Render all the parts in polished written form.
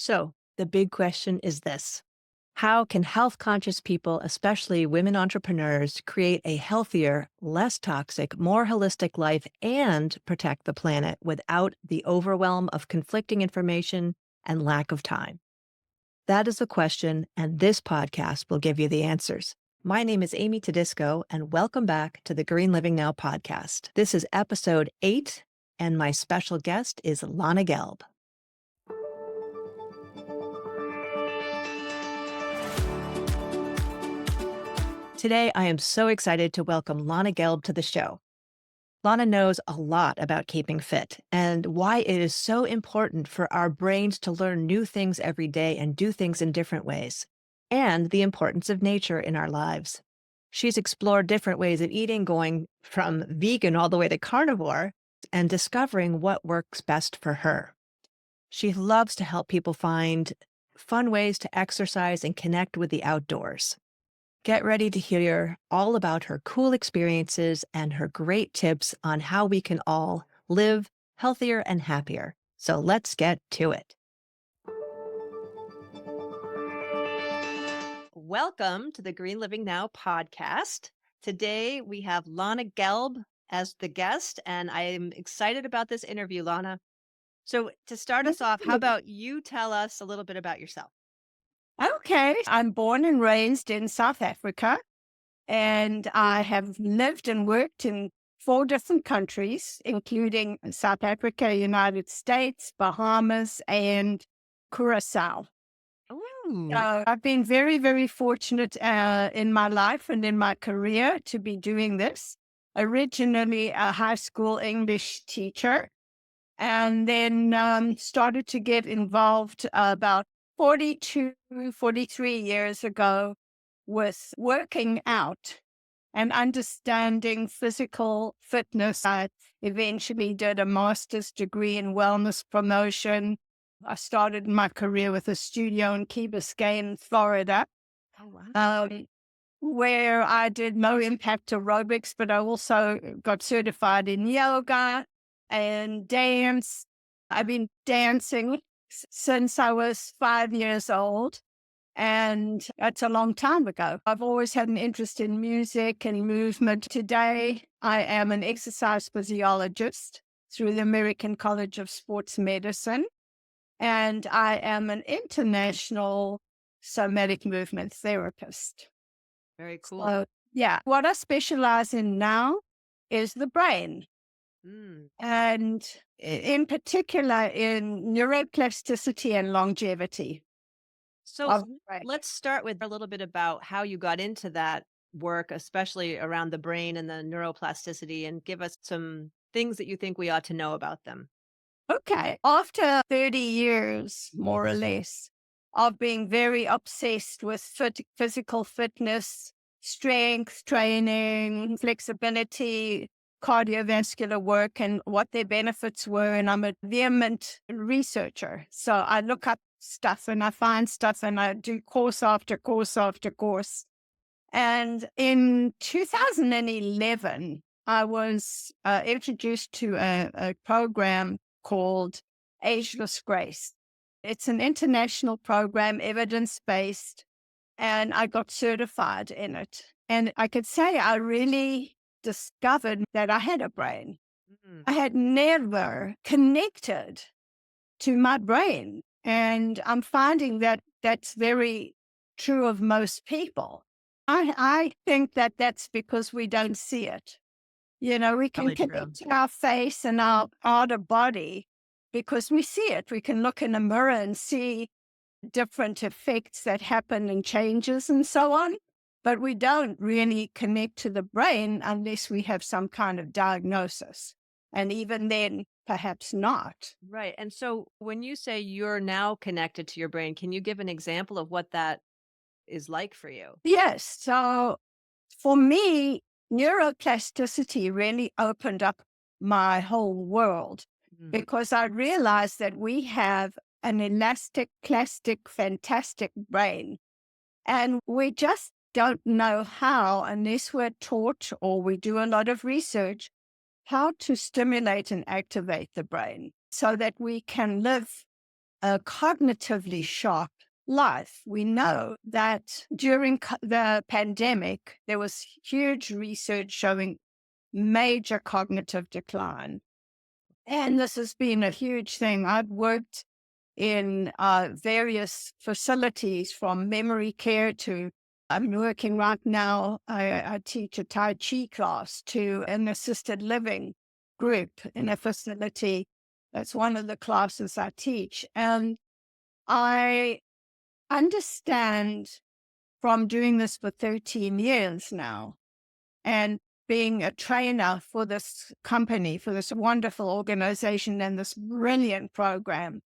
So, the big question is this: how can health conscious people, especially women entrepreneurs, create a healthier, less toxic, more holistic life and protect the planet without the overwhelm of conflicting information and lack of time? That is the question, and this podcast will give you the answers. My name is Amy Todisco, and welcome back to the Green Living Now podcast. This is episode 8, and my special guest is Lana Gelb. Today, I am so excited to welcome Lana Gelb to the show. Lana knows a lot about keeping fit and why it is so important for our brains to learn new things every day and do things in different ways, and the importance of nature in our lives. She's explored different ways of eating, going from vegan all the way to carnivore, and discovering what works best for her. She loves to help people find fun ways to exercise and connect with the outdoors. Get ready to hear all about her cool experiences and her great tips on how we can all live healthier and happier. So let's get to it. Welcome to the Green Living Now podcast. Today we have Lana Gelb as the guest, and I am excited about this interview, Lana. So to start us off, how about you tell us a little bit about yourself? Okay. I'm born and raised in South Africa, and I have lived and worked in 4 different countries, including South Africa, United States, Bahamas, and Curacao. Ooh. I've been very, very fortunate in my life and in my career to be doing this. Originally a high school English teacher, and then started to get involved about 42, 43 years ago with working out and understanding physical fitness. I eventually did a master's degree in wellness promotion. I started my career with a studio in Key Biscayne, Florida, Oh, wow. um, where I did low impact aerobics, but I also got certified in yoga and dance. I've been dancing since I was 5 years old, and that's a long time ago. I've always had an interest in music and movement. Today, I am an exercise physiologist through the American College of Sports Medicine, and I am an international somatic movement therapist. Very cool. So, yeah, what I specialize in now is the brain, Mm. and in particular in neuroplasticity and longevity So of the brain. let's start with a little bit about how you got into that work, especially around the brain and the neuroplasticity, and give us some things that you think we ought to know about them. Okay. After 30 years, more or less, of being very obsessed with physical fitness, strength training, flexibility, cardiovascular work, and what their benefits were. And I'm a vehement researcher. So I look up stuff and I find stuff and I do course after course after course. And in 2011, I was introduced to a program called Ageless Grace. It's an international program, evidence based, and I got certified in it. And I could say I really discovered that I had a brain. Mm. I had never connected to my brain. And I'm finding that that's very true of most people. I think that that's because we don't see it. You know, we can Probably true. connect to our face and our outer body because we see it. We can look in a mirror and see different effects that happen and changes and so on. But we don't really connect to the brain unless we have some kind of diagnosis. And even then, perhaps not. Right. And so when you say you're now connected to your brain, can you give an example of what that is like for you? Yes. So for me, neuroplasticity really opened up my whole world Mm. because I realized that we have an elastic, plastic, fantastic brain. And we just don't know how, unless we're taught or we do a lot of research, how to stimulate and activate the brain so that we can live a cognitively sharp life. We know that during the pandemic, there was huge research showing major cognitive decline. And this has been a huge thing. I've worked in various facilities from memory care to I'm working right now. I teach a Tai Chi class to an assisted living group in a facility. That's one of the classes I teach. And I understand from doing this for 13 years now and being a trainer for this company, for this wonderful organization and this brilliant program,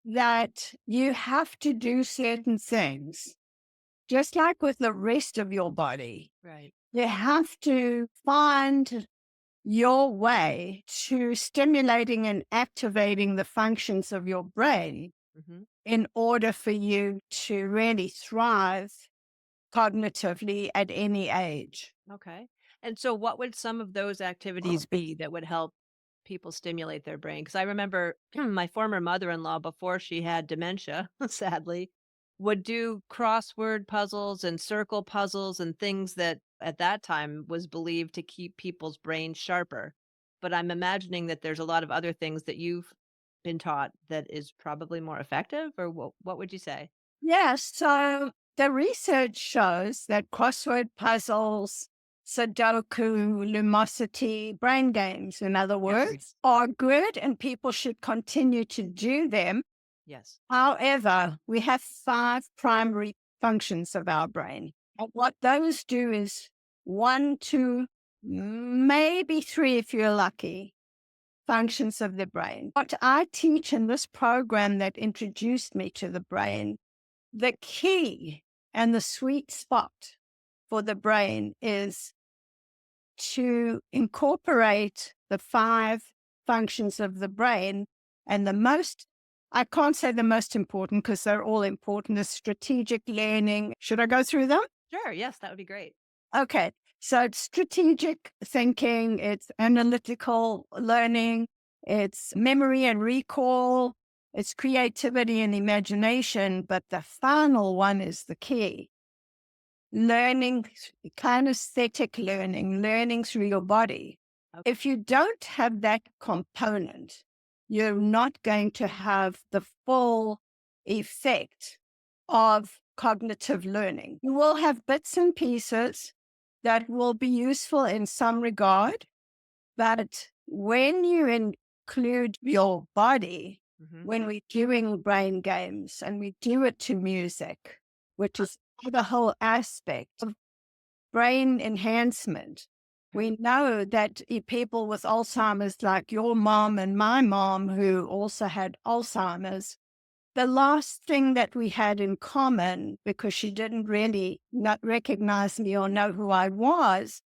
that you have to do certain things, just like with the rest of your body. Right. You have to find your way to stimulating and activating the functions of your brain Hmm. in order for you to really thrive cognitively at any age. Okay. And so, what would some of those activities be that would help people stimulate their brain? Because I remember my former mother in law, before she had dementia, sadly, would do crossword puzzles and circle puzzles and things that at that time was believed to keep people's brains sharper. But I'm imagining that there's a lot of other things that you've been taught that is probably more effective, or what would you say? Yes, so the research shows that crossword puzzles, Sudoku, Lumosity, brain games, in other Yes. words, are good and people should continue to do them. Yes. However, we have five primary functions of our brain. And what those do is one, two, maybe three, if you're lucky, functions of the brain. What I teach in this program that introduced me to the brain, the key and the sweet spot for the brain is to incorporate the five functions of the brain. And the most, I can't say the most important because they're all important, is strategic learning. Should I go through them? Sure. Yes, that would be great. Okay. So it's strategic thinking, it's analytical learning, it's memory and recall, it's creativity and imagination. But the final one is the key: learning, kinesthetic learning, learning through your body. Okay. If you don't have that component, you're not going to have the full effect of cognitive learning. You will have bits and pieces that will be useful in some regard, but when you include your body, Hmm. when we're doing brain games and we do it to music, which is the whole aspect of brain enhancement. Okay. We know that people with Alzheimer's, like your mom and my mom, who also had Alzheimer's, the last thing that we had in common, because she didn't really not recognize me or know who I was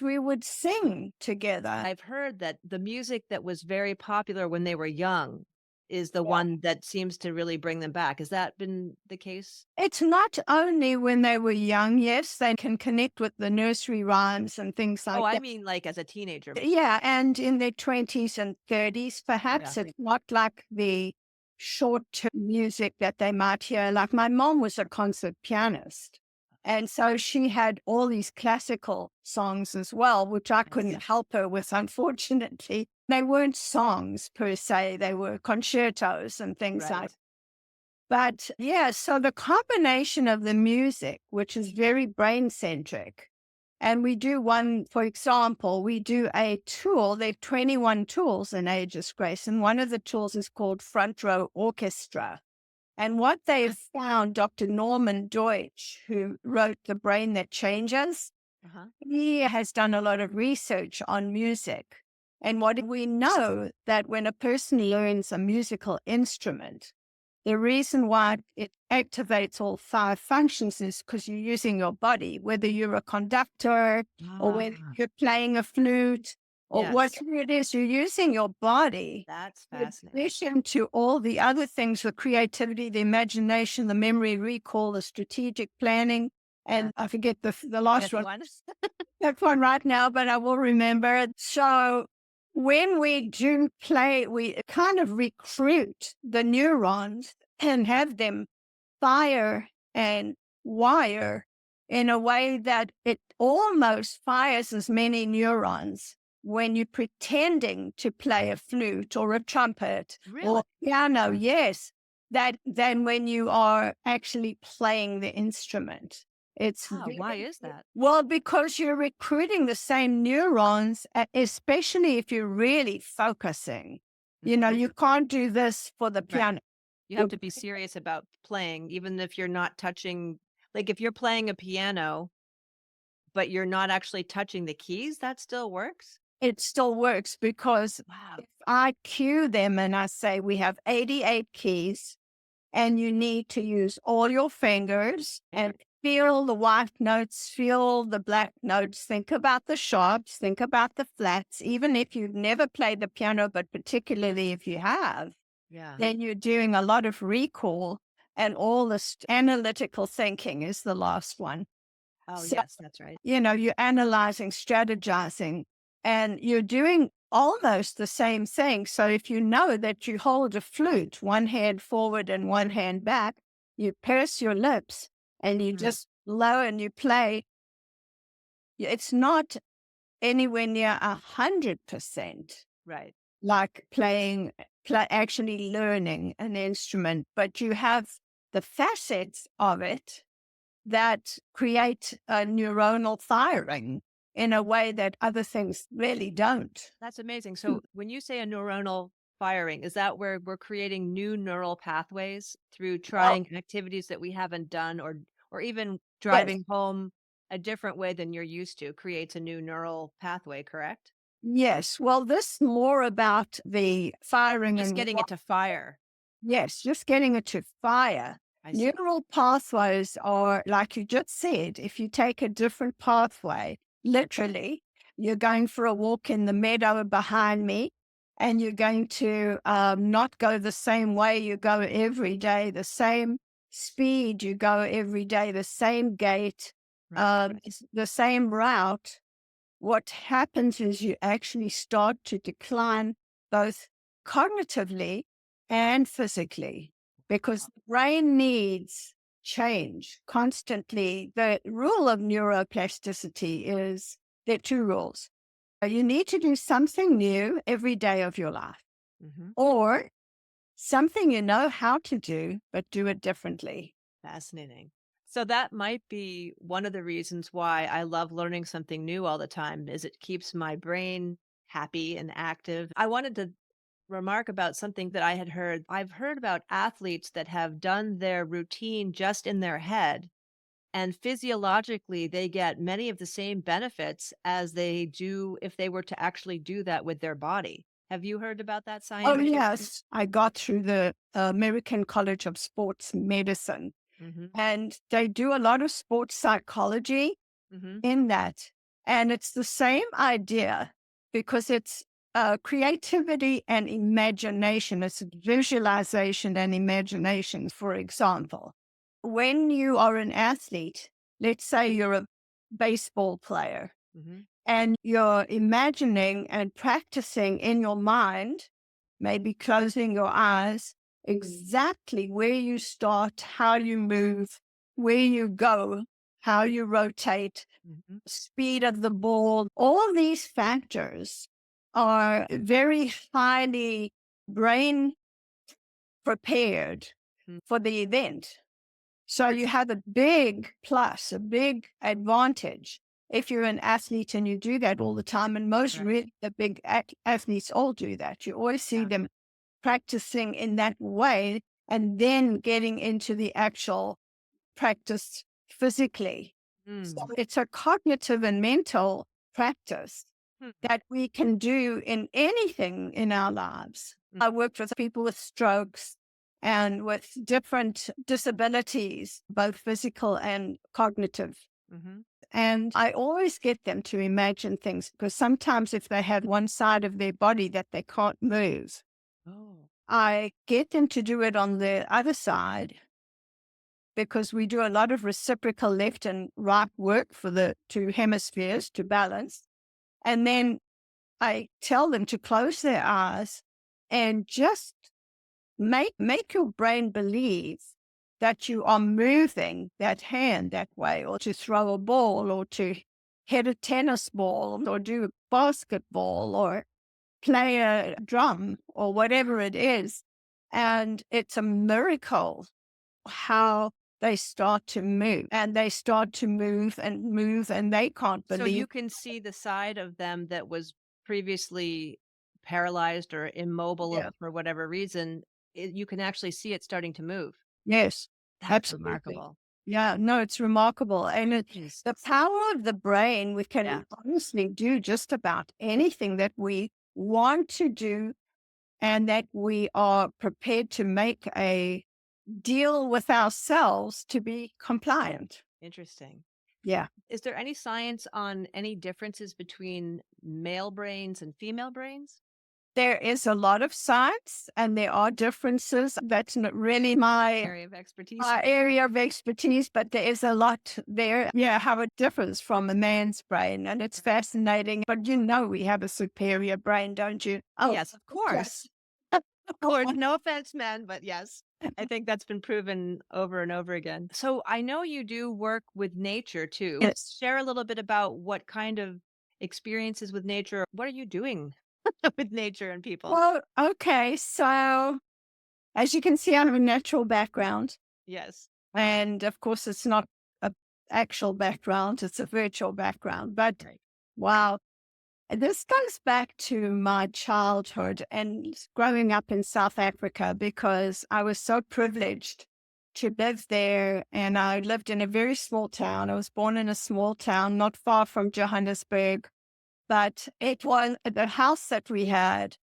we would sing together. I've heard that the music that was very popular when they were young is the one that seems to really bring them back. Has that been the case? It's not only when they were young, yes, they can connect with the nursery rhymes and things Oh, like I that. mean, like, as a teenager. Yeah, and in their 20s and 30s, Yeah. perhaps it's not like the short-term music that they might hear. Like my mom was a concert pianist. And so she had all these classical songs as well, which I couldn't help her with, unfortunately. They weren't songs per se, they were concertos and things like. Right. But yeah, so the combination of the music, which is very brain centric, and we do one, for example, we do a tool. There are 21 tools in Aegis Grace, and one of the tools is called Front Row Orchestra. And what they've found, Dr. Norman Deutsch, who wrote The Brain That Changes, Uh-huh. he has done a lot of research on music. And what we know that when a person learns a musical instrument, the reason why it activates all five functions is because you're using your body, whether you're a conductor or whether Ah, you're playing a flute or yes. whatever it is, you're using your body. That's In fascinating. addition to all the other things, the creativity, the imagination, the memory recall, the strategic planning, Yeah. and I forget the last Fifth one. one. That one right now, but I will remember it. So when we do play, we kind of recruit the neurons and have them fire and wire in a way that it almost fires as many neurons when you're pretending to play a flute or a trumpet Really? or piano, yes, that than when you are actually playing the instrument. It's Wow, why is that? well, because you're recruiting the same neurons, especially if you're really focusing. Mhm. You can't do this for the Right. piano. You have You to be serious about playing, even if you're not touching, like, if you're playing a piano, but you're not actually touching the keys, that still works? It still works because Wow. if I cue them and I say, we have 88 keys and you need to use all your fingers and feel the white notes, feel the black notes, think about the sharps, think about the flats, even if you've never played the piano, but particularly if you have, Yeah. then you're doing a lot of recall and all this analytical thinking is the last one. Oh, So, yes, that's right. you're analyzing, strategizing, and you're doing almost the same thing. So if you know that you hold a flute, one hand forward and one hand back, you purse your lips and you Mm, just blow and you play. It's not anywhere near 100% right. like actually learning an instrument, but you have the facets of it that create a neuronal firing in a way that other things really don't. That's amazing. So when you say a neuronal firing, is that where we're creating new neural pathways through Oh, trying activities that we haven't done, or even yes. driving home a different way than you're used to creates a new neural pathway, correct? Yes. Well, this more about the firing Just and getting it to fire. yes, just getting it to fire. I see. Neural pathways are, like you just said, if you take a different pathway, literally, you're going for a walk in the meadow behind me, and you're going to not go the same way you go every day, the same speed you go every day, the same gait, Right. the same route. What happens is you actually start to decline both cognitively and physically because the brain needs change constantly. The rule of neuroplasticity is there are two rules. You need to do something new every day of your life, Hmm. or something you know how to do, but do it differently. Fascinating. So that might be one of the reasons why I love learning something new all the time is it keeps my brain happy and active. I wanted to remark about something that I had heard. I've heard about athletes that have done their routine just in their head, and physiologically they get many of the same benefits as they do if they were to actually do that with their body. Have you heard about that Oh, scientifically? yes. I got through the American College of Sports Medicine. Mhm. And they do a lot of sports psychology Mhm. in that. And it's the same idea because it's creativity and imagination. It's visualization and imagination, for example. When you are an athlete, let's say you're a baseball player, Mhm. and you're imagining and practicing in your mind, maybe closing your eyes, exactly where you start, how you move, where you go, how you rotate, Mhm. speed of the ball. All these factors are very highly brain prepared Mm. for the event. So you have a big plus, a big advantage if you're an athlete and you do that all the time. And most Right. really the big athletes all do that. You always see Yeah. them practicing in that way and then getting into the actual practice physically. So Mm. it's a cognitive and mental practice Hmm. that we can do in anything in our lives. Mm. I worked with people with strokes and with different disabilities, both physical and cognitive. Mhm. And I always get them to imagine things because sometimes if they have one side of their body that they can't move, Oh. I get them to do it on the other side because we do a lot of reciprocal left and right work for the two hemispheres to balance. And then I tell them to close their eyes and just make your brain believe that you are moving that hand that way, or to throw a ball, or to hit a tennis ball, or do a basketball, or play a drum, or whatever it is. And it's a miracle how they start to move, and they start to move, and they can't So believe. you can see the side of them that was previously paralyzed or immobile Yeah. for whatever reason, you can actually see it starting to move. Yes, That's absolutely. remarkable. Yeah, no, it's remarkable. And the Jesus. power of the brain, we Yeah, can honestly do just about anything that we want to do, and that we are prepared to make a deal with ourselves to be compliant. interesting. Yeah. Is there any science on any differences between male brains and female brains? There is a lot of science and there are differences. That's not really my Area of expertise? area of expertise, but there is a lot there. Yeah, how it differs from a man's brain. And it's fascinating. But we have a superior brain, don't you? Oh, Yes, of yes. course. Of course. No offense, men, but yes. I think that's been proven over and over again. So I know you do work with nature too. Yes. Share a little bit about what kind of experiences with nature. What are you doing with nature and people? Well, okay. So as you can see, I have a natural background. Yes. And of course, it's not a actual background, it's a virtual background. But Right. wow, this goes back to my childhood and growing up in South Africa, because I was so privileged to live there. And I lived in a very small town. I was born in a small town not far from Johannesburg, but it was the house that we had.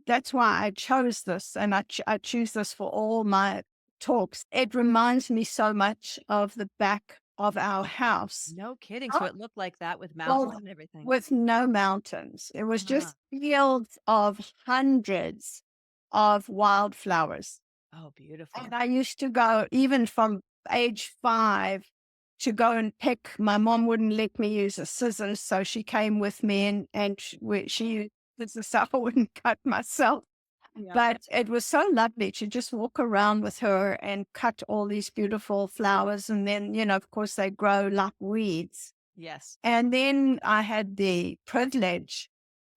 That's why I chose this, and I choose this for all my talks. It reminds me so much of the back of our house. No kidding. So Oh, it looked like that with mountains well, and everything. with no mountains. It was Ah, just fields of hundreds of wildflowers. oh, And beautiful. I used to go even from age 5 to go and pick. My mom wouldn't let me use a scissors, so she came with me, and she did the stuff I wouldn't cut myself. Yeah. But it was so lovely to just walk around with her and cut all these beautiful flowers. And then, of course, they grow like weeds. Yes. And then I had the privilege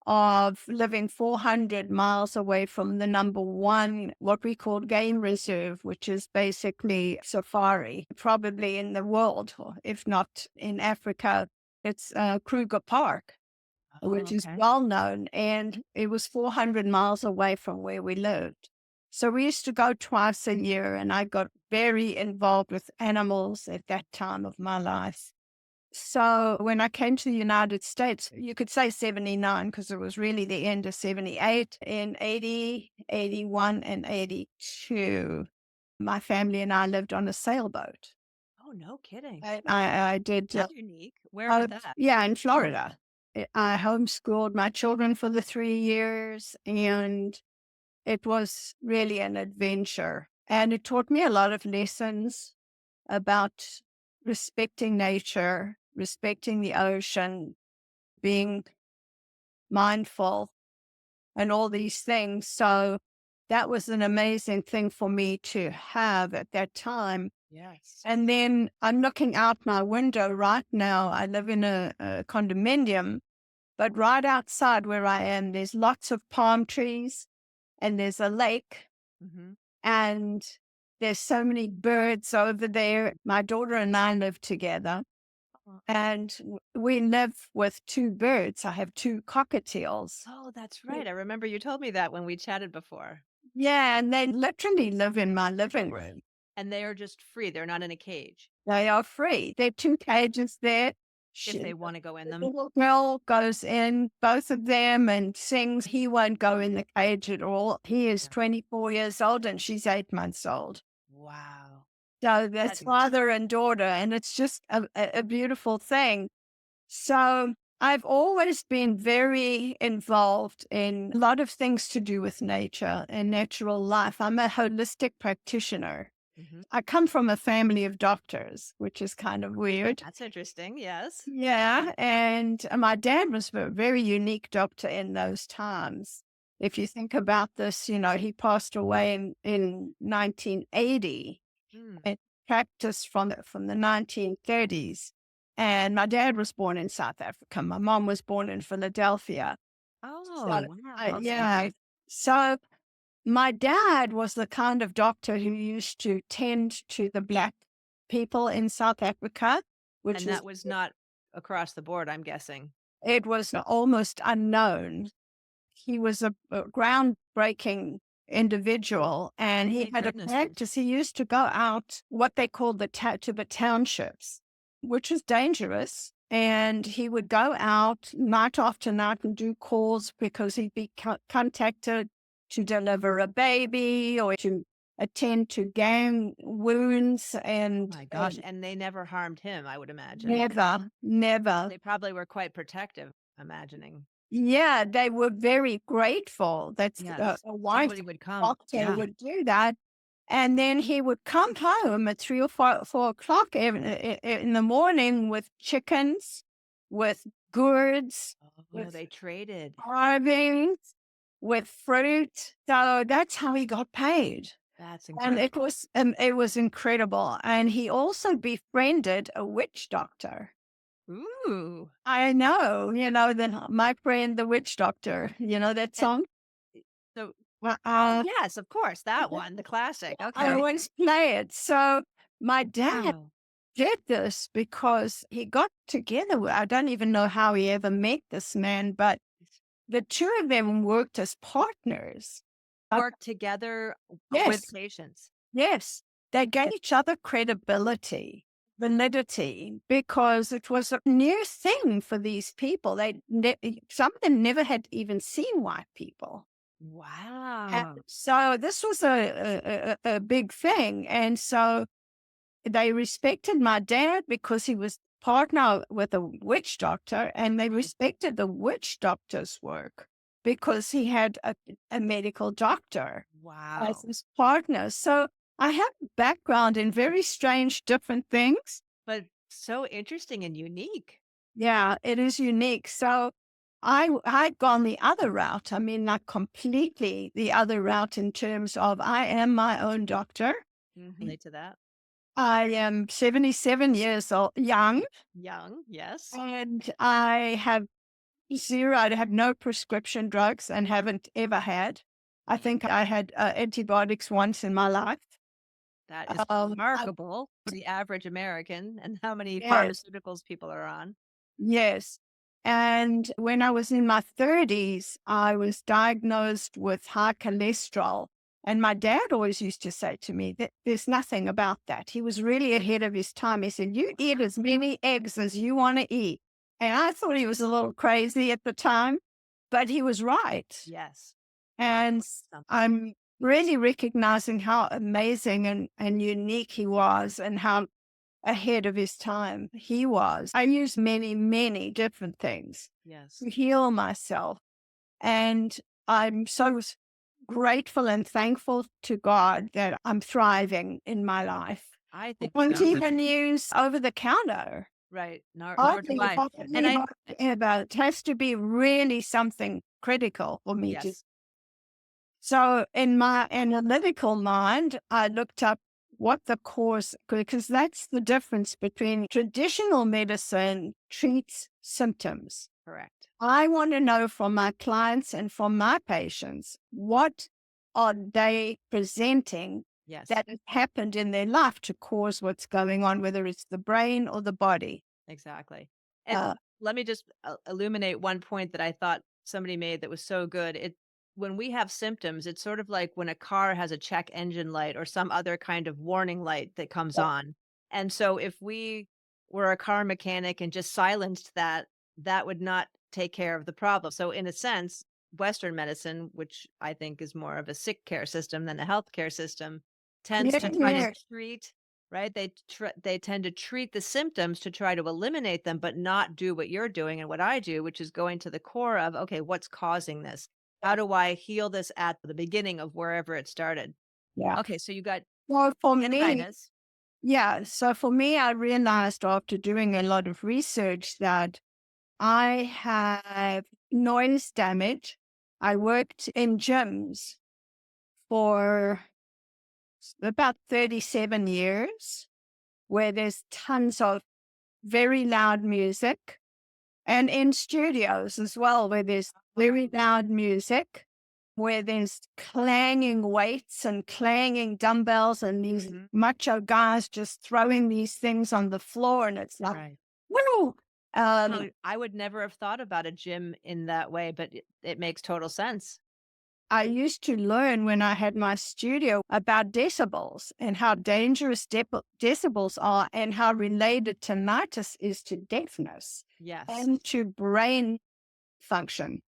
of living 400 miles away from the number one, what we call game reserve, which is basically safari, probably in the world, or if not in Africa. It's Kruger Park, Oh, which is okay. well known. And it was 400 miles away from where we lived. So we used to go twice a year, and I got very involved with animals at that time of my life. So when I came to the United States, you could say 79, because it was really the end of 78, in 80, 81, and 82. My family and I lived on a sailboat. Oh, no kidding. I did, That's unique. Where was that? yeah, in Florida. I homeschooled my children for the 3 years, and it was really an adventure. And it taught me a lot of lessons about respecting nature, respecting the ocean, being mindful, and all these things. So that was an amazing thing for me to have at that time. Yes. And then I'm looking out my window right now. I live in a condominium, but right outside where I am, there's lots of palm trees, and there's a lake, Hmm. and there's so many birds over there. My daughter and I live together, and we live with two birds. I have two cockatiels. Oh, that's Y- right. I remember you told me that when we chatted before. Yeah, and they literally live in my living room. And they are just free. They're not in a cage They are free. There are two cages there. if they She, want to go in the them. little girl goes in both of them and sings. He won't go in the cage at all. He is Yeah. 24 years old and she's 8 months old. Wow. So That that's father and daughter, and it's just a beautiful thing. So I've always been very involved in a lot of things to do with nature and natural life. I'm a holistic practitioner. Hmm. I come from a family of doctors, which is kind of weird. That's interesting. Yes. Yeah, and my dad was a very unique doctor in those times. If you think about this, he passed away in 1980 Mm. and practiced from the 1930s. And my dad was born in South Africa. My mom was born in Philadelphia. Oh, So, wow. Okay. yeah. So my dad was the kind of doctor who used to tend to the Black people in South Africa, which And is that was not across the board, I'm guessing. it was almost unknown. He was a groundbreaking individual, and he Thank had a goodness. practice. He used to go out what they called to the townships, which is dangerous. And he would go out night after night and do calls because he'd be contacted to deliver a baby or to attend to gang wounds Oh and my gosh. And they never harmed him, I would imagine. never, never. They probably were quite protective, imagining. Yeah, they were very grateful that Yes. a white Somebody would come. doctor Yeah. would do that. And then he would come home at 3 or 4 o'clock in the morning with chickens, with gourds, Oh, with they traded. carvings, with fruit. So that's how he got paid. That's And incredible. it was incredible. And he also befriended a witch doctor. Ooh. I know, my friend, the witch doctor, that And song? so, Well, yes, of course, that one, the classic. I Okay. always play it. So my dad Wow. did this because he got together. I don't even know how he ever met this man, but the two of them worked as partners. Uh, Work together with yes, patients. yes. They gave each other credibility, validity, because it was a new thing for these people. Some of them never had even seen white people. And Wow. so this was a big thing. And so they respected my dad because he was partner with a witch doctor, and they respected the witch doctor's work because he had a medical doctor as Wow. his partner. So I have a background in very strange, different things. But so interesting and unique. Yeah, it is unique. So I'd gone the other route. I mean, not completely the other route in terms of I am my own doctor. Relate to that. I am 77 years old, young, Young, yes. and I have no prescription drugs and haven't ever had. I think I had antibiotics once in my life. That is I, remarkable for the average American and how many yes, pharmaceuticals people are on. yes. And when I was in my 30s, I was diagnosed with high cholesterol. And my dad always used to say to me that there's nothing about that. He was really ahead of his time. He said, "You eat as many eggs as you want to eat." And I thought he was a little crazy at the time, but he was right. Yes. And Something. I'm really recognizing how amazing and unique he was and how ahead of his time he was. I used many, many different things Yes. to heal myself. And I'm so grateful and thankful to God that I'm thriving in my life. I I think won't so. even use over the counter. Right. Nor do Hardly, I. And hardly, hardly ever. It has to be really something critical for me to. yes, So in my analytical mind, I looked up what the cause, because that's the difference between traditional medicine treats symptoms. correct. I want to know from my clients and from my patients, what are they presenting Yes, that has happened in their life to cause what's going on, whether it's the brain or the body. exactly. And Uh, let me just illuminate one point that I thought somebody made that was so good. It when we have symptoms, it's sort of like when a car has a check engine light or some other kind of warning light that comes on. And so if we were a car mechanic and just silenced that, that would not take care of the problem. So in a sense, Western medicine, which I think is more of a sick care system than a healthcare system, tends yeah, to try to yeah, treat. Right? They tend to treat the symptoms to try to eliminate them, but not do what you're doing and what I do, which is going to the core of, okay, what's causing this? How do I heal this at the beginning of wherever it started? yeah. Okay, so you got Well, for and me, kindness. yeah. So for me, I realized after doing a lot of research that I have noise damage. I worked in gyms for about 37 years, where there's tons of very loud music, and in studios as well, where there's very loud music, where there's clanging weights and clanging dumbbells and these Mhm. macho guys just throwing these things on the floor. And it's like, Right. woo! So I would never have thought about a gym in that way, but it makes total sense. I used to learn when I had my studio about decibels and how dangerous decibels are and how related tinnitus is to deafness Yes. and to brain function.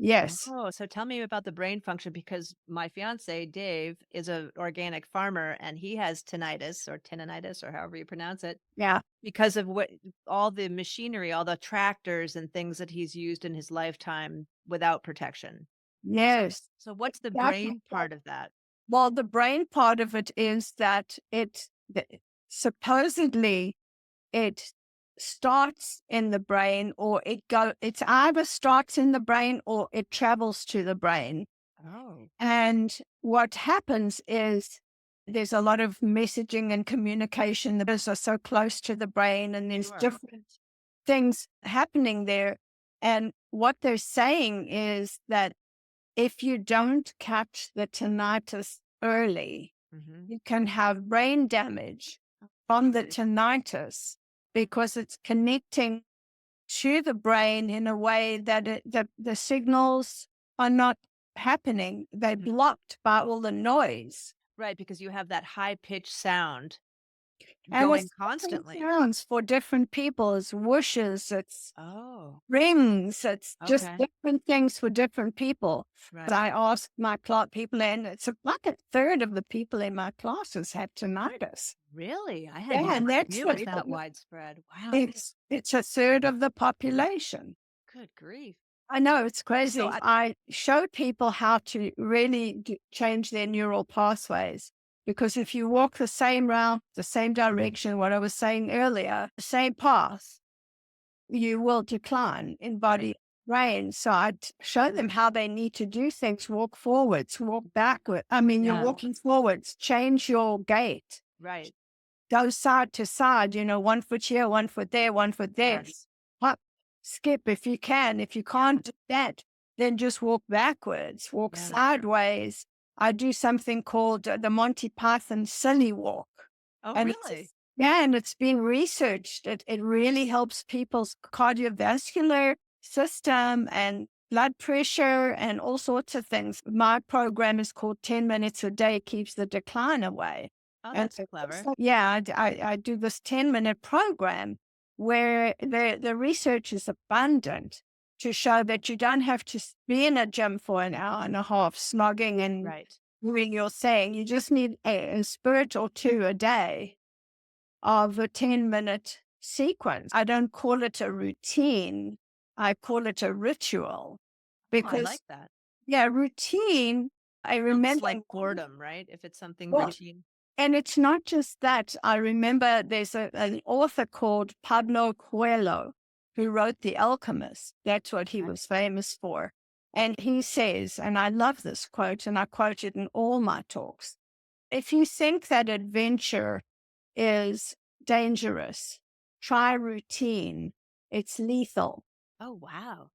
Yes. Oh, so tell me about the brain function because my fiance Dave is a organic farmer and he has tinnitus or however you pronounce it Yeah. because of what all the machinery, all the tractors and things that he's used in his lifetime without protection. So Yes. so what's the Exactly. brain part of that? Well, the brain part of it is that supposedly it starts in the brain or it's either starts in the brain or it travels to the brain. Oh, And what happens is there's a lot of messaging and communication. The nerves are so close to the brain, and there's sure. different things happening there. And what they're saying is that if you don't catch the tinnitus early, Mhm. you can have brain damage from the tinnitus because it's connecting to the brain in a way that the signals are not happening. They're Mhm. blocked by all the noise. Right, because you have that high pitched sound And going it's different constantly. sounds for different people. It's whooshes, it's Oh, rings, it's just okay. different things for different people. Right. But I asked my class people, and it's like a third of the people in my classes have tinnitus. Really? I had Yeah, no and that's idea it was that widespread. Wow. it's a third of the population. Good grief. I know it's So crazy. I I showed people how to really change their neural pathways because if you walk the same route, the same direction, what I was saying earlier, the same path, you will decline in right, body brain. So I show them how they need to do things, walk forwards, walk backward. I mean, you're yeah, walking forwards, change your gait, right. go side to side, one foot here, one foot there, one foot there. Yes. Hop, skip if you can. If you Yeah, can't do that, then just walk backwards, walk yeah. sideways. I do something called the Monty Python silly walk. Oh, And really? yeah, and it's been researched. It really helps people's cardiovascular system and blood pressure and all sorts of things. My program is called 10 minutes a day keeps the decline away. Oh, And that's clever. yeah, I do this 10-minute program where the research is abundant to show that you don't have to be in a gym for an hour and a half slogging and Right. doing your thing. You just need a spirit or two a day of a 10-minute sequence. I don't call it a routine. I call it a ritual Oh, I because, like that. yeah, routine, I Helps remember. like boredom, right? If it's something Well, routine. and it's not just that. I remember there's an author called Pablo Coelho who wrote The Alchemist. That's what he Okay. was famous for. And he says, and I love this quote, and I quote it in all my talks, if you think that adventure is dangerous, try routine. It's lethal. Oh, wow.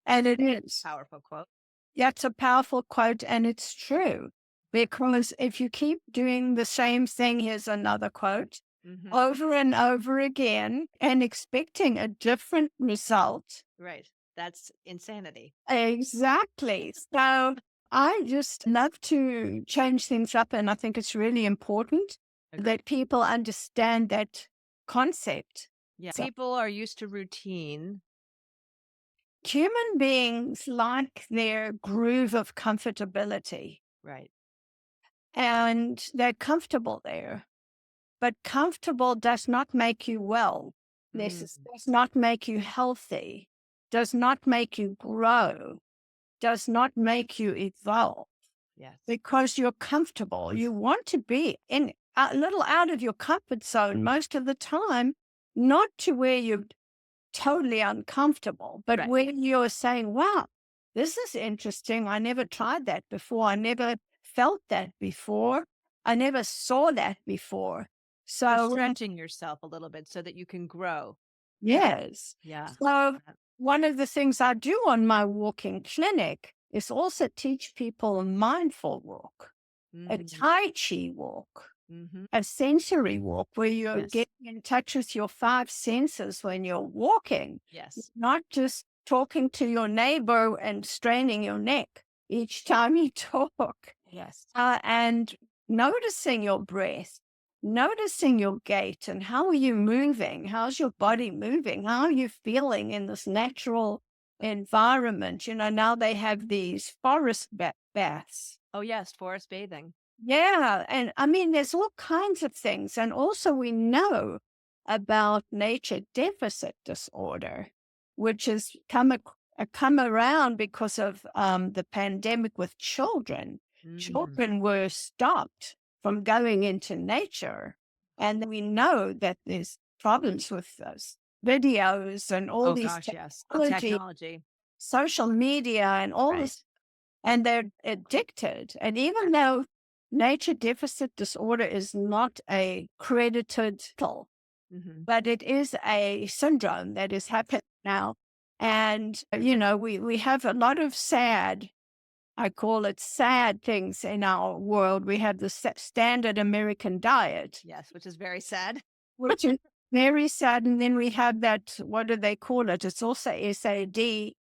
And it is. Powerful quote. Yeah, it's a powerful quote, and it's true. Because if you keep doing the same thing, here's another quote, Mhm. over and over again and expecting a different result. Right. That's insanity. Exactly. So I just love to change things up, and I think it's really important Agreed. that people understand that concept. Yeah. So People are used to routine. human beings like their groove of comfortability, Right. and they're comfortable there. But comfortable does not make you well. This Mm. does not make you healthy, does not make you grow, does not make you evolve. Yes. because you're comfortable. You want to be in a little out of your comfort zone most of the time, not to where you're totally uncomfortable, but Right. where you're saying, wow, this is interesting. I never tried that before. I never felt that before. I never saw that before. So So, stretching yourself a little bit so that you can grow. yes. Yeah. So, one of the things I do on my walking clinic is also teach people a mindful walk, a Mm-hmm. Tai Chi walk, Mm-hmm. a sensory walk where you're Yes. getting in touch with your five senses when you're walking, Yes. not just talking to your neighbor and straining your neck each time you talk, Yes. and noticing your breath, noticing your gait, and how are you moving? How's your body moving? How are you feeling in this natural environment? Now they have these forest baths. Oh, yes. Forest bathing. Yeah. And I mean, there's all kinds of things. And also, we know about nature deficit disorder, which has come around because of the pandemic with children. Mm. Children were stopped from going into nature. And we know that there's problems with those videos and all Oh, these gosh, yes. The technology, technology. social media, and all Right. this, and they're addicted. And even though nature deficit disorder is not a credited pill, Mm-hmm. but it is a syndrome that is happening now. And, we have a lot of sad, I call it sad things in our world. We have the standard American diet, Yes, which is very sad. which is very sad. And then we have that, what do they call it? It's also SAD,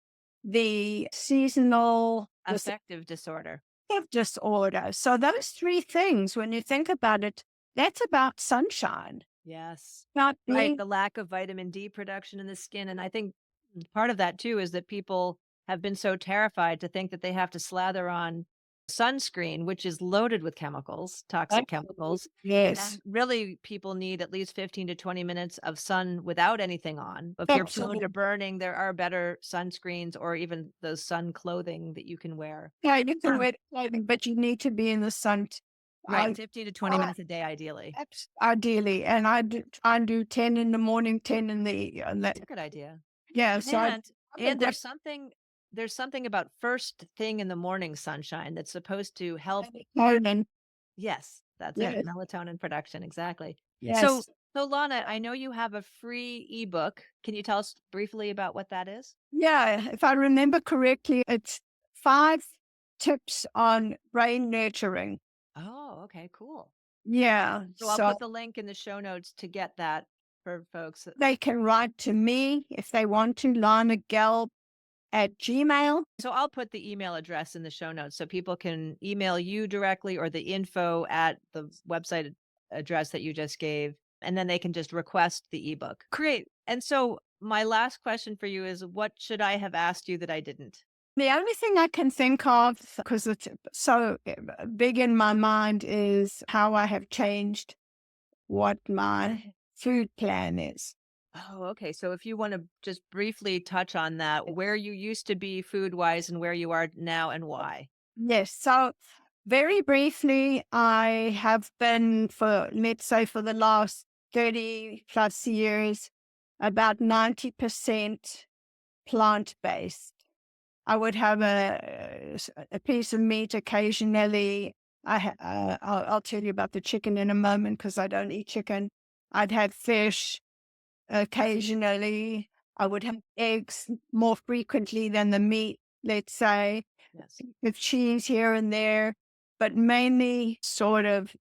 the seasonal Affective disorder. disorder. So those three things, when you think about it, that's about sunshine, Yes. about Right. being The lack of vitamin D production in the skin. And I think part of that too is that people have been so terrified to think that they have to slather on sunscreen, which is loaded with chemicals, toxic chemicals. yes, And really, people need at least 15 to 20 minutes of sun without anything on. If you're prone absolutely. to burning, there are better sunscreens or even those sun clothing that you can wear. Yeah, you can wear clothing, but you need to be in the sun. Right. I, 15 to 20 I minutes a day, ideally. ideally, and I do 10 in the morning, 10 in the That's a good idea. yeah. So I And there's something about first thing in the morning sunshine that's supposed to help. melatonin. Yes, that's it. Yes, Melatonin production, exactly. So yes, so Lana, I know you have a free ebook. Can you tell us briefly about what that is? yeah. If I remember correctly, it's 5 tips on brain nurturing. Oh, okay, cool. Yeah, So I'll so put the link in the show notes to get that for folks. they can write to me if they want to, Lana Gelb at Gmail. So I'll put the email address in the show notes so people can email you directly or the info at the website address that you just gave, and then they can just request the ebook. Great. And so my last question for you is what should I have asked you that I didn't? The only thing I can think of, because it's so big in my mind, is how I have changed what my food plan is. Oh, okay. So if you want to just briefly touch on that, where you used to be food wise and where you are now and why. Yes. So, very briefly, I have been for, let's say, for the last 30 plus years, about 90% plant based. I would have a piece of meat occasionally. I'll tell you about the chicken in a moment because I don't eat chicken. I'd have fish occasionally. I would have eggs more frequently than the meat, let's say, Yes. with cheese here and there, but mainly sort of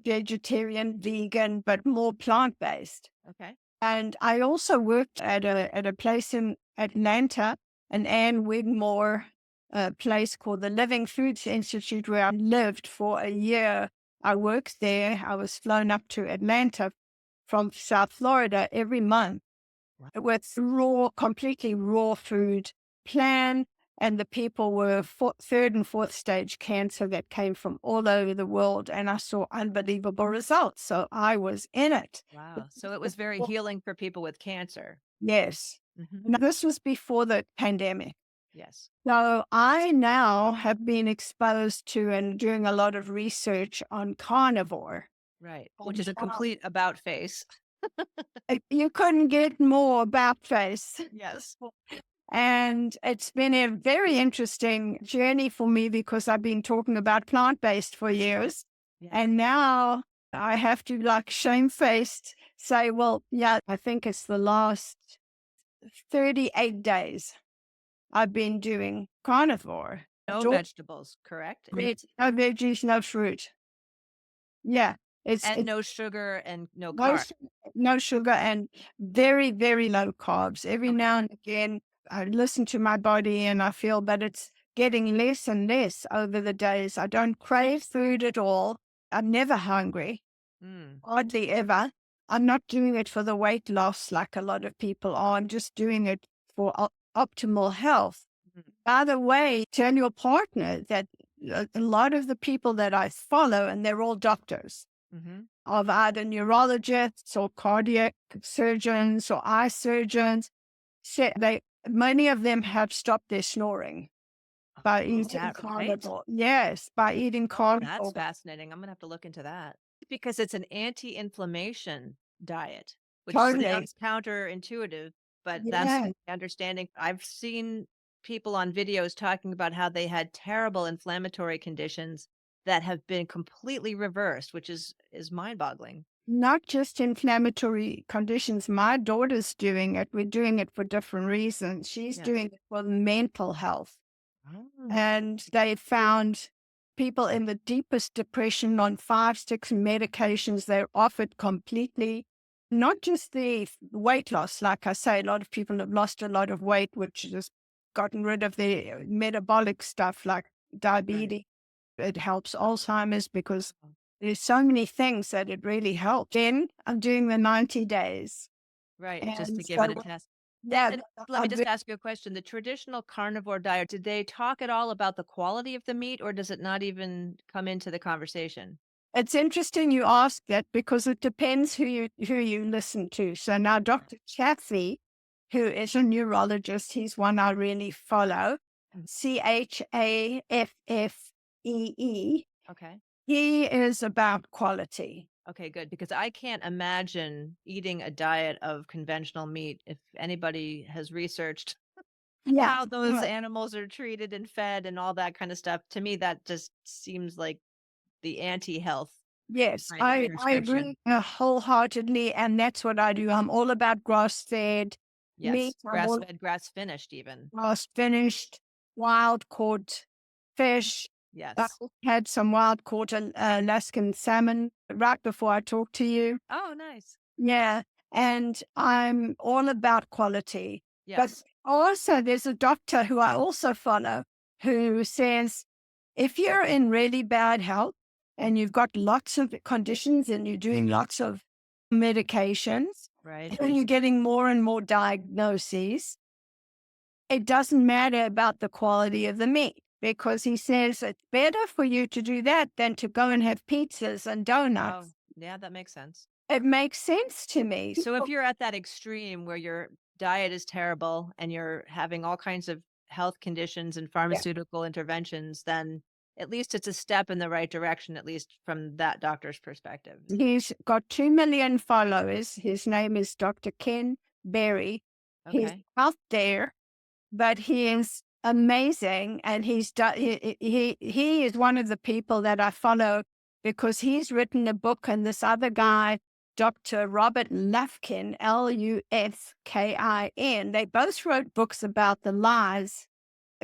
vegetarian, vegan, but more plant based. Okay. And I also worked at a place in Atlanta, an Ann Wigmore place called the Living Foods Institute, where I lived for a year. I worked there. I was flown up to Atlanta from South Florida every month Wow. with raw, completely raw food plan. And the people were third and fourth stage cancer that came from all over the world. And I saw unbelievable results. So I was in it. Wow. So it was very healing for people with cancer. Yes. Hmm. Now, this was before the pandemic. Yes. So I now have been exposed to and doing a lot of research on carnivore. Right. Which And is a how complete about face. you couldn't get more about face. Yes. And it's been a very interesting journey for me because I've been talking about plant based for years. Yeah. And now I have to, like, shamefaced say, well, yeah, I think it's the last 38 days I've been doing carnivore. No Don't vegetables, correct? eat no veggies, no fruit. Yeah, And it's no sugar and no no, carb. no sugar and very, very low carbs. Every Okay. now and again, I listen to my body and I feel, but it's getting less and less over the days. I don't crave food at all. I'm never hungry, Mm. hardly ever. I'm not doing it for the weight loss like a lot of people are. I'm just doing it for optimal health. Mhm. By the way, tell your partner that a lot of the people that I follow, and they're all doctors, Mhm. of either neurologists or cardiac surgeons or eye surgeons, say many of them have stopped their snoring by Is eating that right? carnivore. Yes, by eating That's carnivore. fascinating. I'm gonna have to look into that. Because it's an anti-inflammation diet, which Totally. sounds counterintuitive, but that's Yeah. my understanding. I've seen people on videos talking about how they had terrible inflammatory conditions that have been completely reversed, which is mind-boggling. Not just inflammatory conditions. My daughter's doing it. We're doing it for different reasons. She's Yes. doing it for mental health. Oh. And they found people in the deepest depression on 5, 6 medications. They're offered completely, not just the weight loss. Like I say, a lot of people have lost a lot of weight, which has gotten rid of their metabolic stuff like Right. diabetes. It helps Alzheimer's because Oh. there's so many things that it really helps. Then I'm doing the 90 days. Right, just And to give it so, a test. yeah, And let me I'm just ask you a question. The traditional carnivore diet, did they talk at all about the quality of the meat, or does it not even come into the conversation? It's interesting you ask that because it depends who you listen to. So now Dr. Chaffee, who is a neurologist, he's one I really follow. Mhm. Chaffee. Okay. He is about quality. Okay, good. Because I can't imagine eating a diet of conventional meat. If anybody has researched Yeah. how those animals are treated and fed and all that kind of stuff, to me, that just seems like the anti-health Yes, kind of I prescription. agree wholeheartedly, and that's what I do. I'm all about grass-fed Yes. meat. I'm Grass all fed, grass finished, even. grass finished, wild caught fish. I Yes. had some wild caught Alaskan salmon right before I talked to you. Oh, nice. Yeah, and I'm all about quality. But Yes. also, there's a doctor who I also follow who says if you're in really bad health and you've got lots of conditions and you're doing lots of medications Right. and you're getting more and more diagnoses, it doesn't matter about the quality of the meat because he says it's better for you to do that than to go and have pizzas and Oh, donuts. yeah, that makes sense. It makes sense to me. So if you're at that extreme where your diet is terrible and you're having all kinds of health conditions and Yeah. pharmaceutical interventions, then at least it's a step in the right direction, at least from that doctor's perspective. He's got 2 million followers. His name is Dr. Ken Berry. He's Okay. out there, but he is amazing. And he is one of the people that I follow because he's written a book. And this other guy, Dr. Robert Lufkin, Lufkin, they both wrote books about the lies.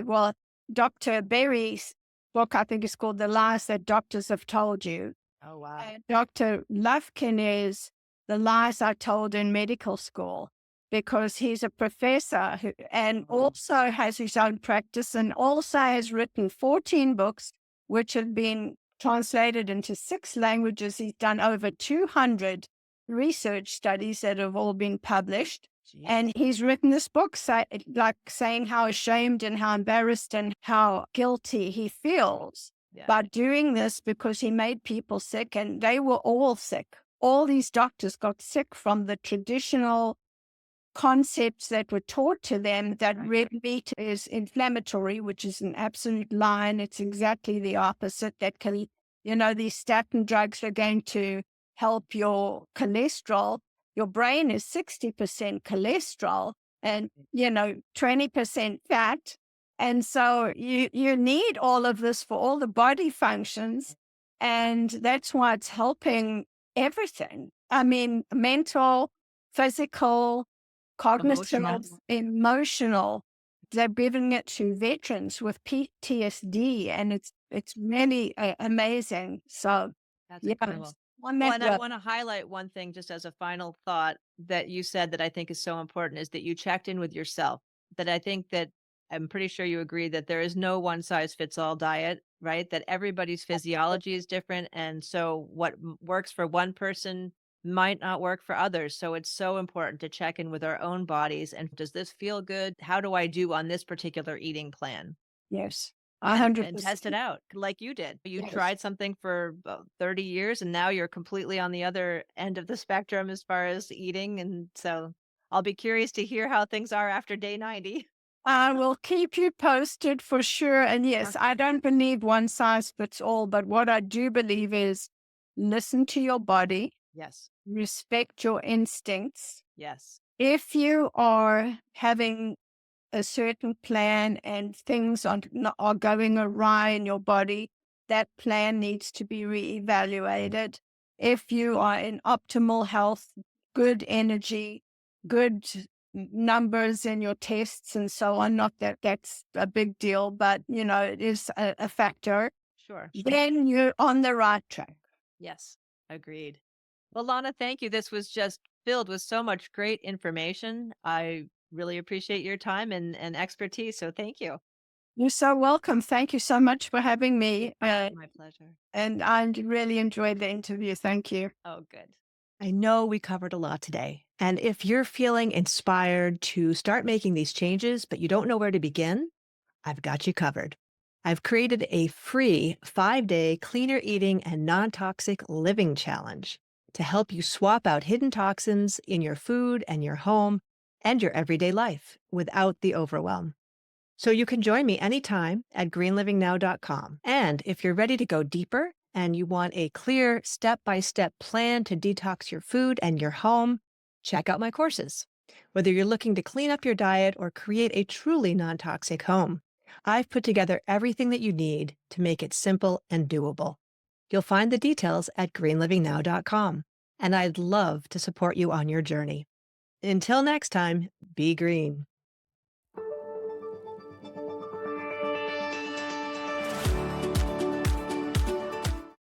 Well, Dr. Berry's book, I think, is called The Lies That Doctors Have Told You. Oh, wow. Dr. Lufkin is The Lies I Told in Medical School because he's a professor and also has his own practice and also has written 14 books, which have been translated into 6 languages. He's done over 200 research studies that have all been published. Gee. And he's written this book, saying how ashamed and how embarrassed and how guilty he feels Yeah. by doing this because he made people sick and they were all sick. All these doctors got sick from the traditional concepts that were taught to them that red meat is inflammatory, which is an absolute lie. And it's exactly the opposite. That can, these statin drugs are going to help your cholesterol. Your brain is 60% cholesterol and, 20% fat. And so you need all of this for all the body functions. And that's why it's helping everything. I mean, mental, physical, Emotional. cognitive, emotional. They're giving it to veterans with PTSD, and it's really amazing. So, That's yeah, incredible. on Well, that and I level, want to highlight one thing just as a final thought that you said that I think is so important is that you checked in with yourself. That I think that I'm pretty sure you agree that there is no one size fits all diet, right? That everybody's physiology is different. And so what works for one person might not work for others. So it's so important to check in with our own bodies. And does this feel good? How do I do on this particular eating plan? yes, a And hundred and test it percent, out like you did. You yes. tried something for about 30 years, and now you're completely on the other end of the spectrum as far as eating, and so I'll be curious to hear how things are after day 90. I will keep you posted for sure. And yes, I Okay. don't believe one size fits all, but what I do believe is listen to your body, Yes. respect your instincts. Yes. If you are having a certain plan and things are going awry in your body, that plan needs to be reevaluated. If you are in optimal health, good energy, good numbers in your tests and so on, not that that's a big deal, but it is a factor, Sure. then you're on the right track. Yes. Agreed. Well, Lana, thank you. This was just filled with so much great information. I really appreciate your time and expertise, so thank you. You're so welcome. Thank you so much for having me. My pleasure. And I really enjoyed the interview. Thank you. Oh, good. I know we covered a lot today. And if you're feeling inspired to start making these changes, but you don't know where to begin, I've got you covered. I've created a free 5-day cleaner eating and non toxic living challenge to help you swap out hidden toxins in your food and your home and your everyday life without the overwhelm. So you can join me anytime at greenlivingnow.com. And if you're ready to go deeper and you want a clear step-by-step plan to detox your food and your home, check out my courses. Whether you're looking to clean up your diet or create a truly non-toxic home, I've put together everything that you need to make it simple and doable. You'll find the details at greenlivingnow.com, and I'd love to support you on your journey. Until next time, be green.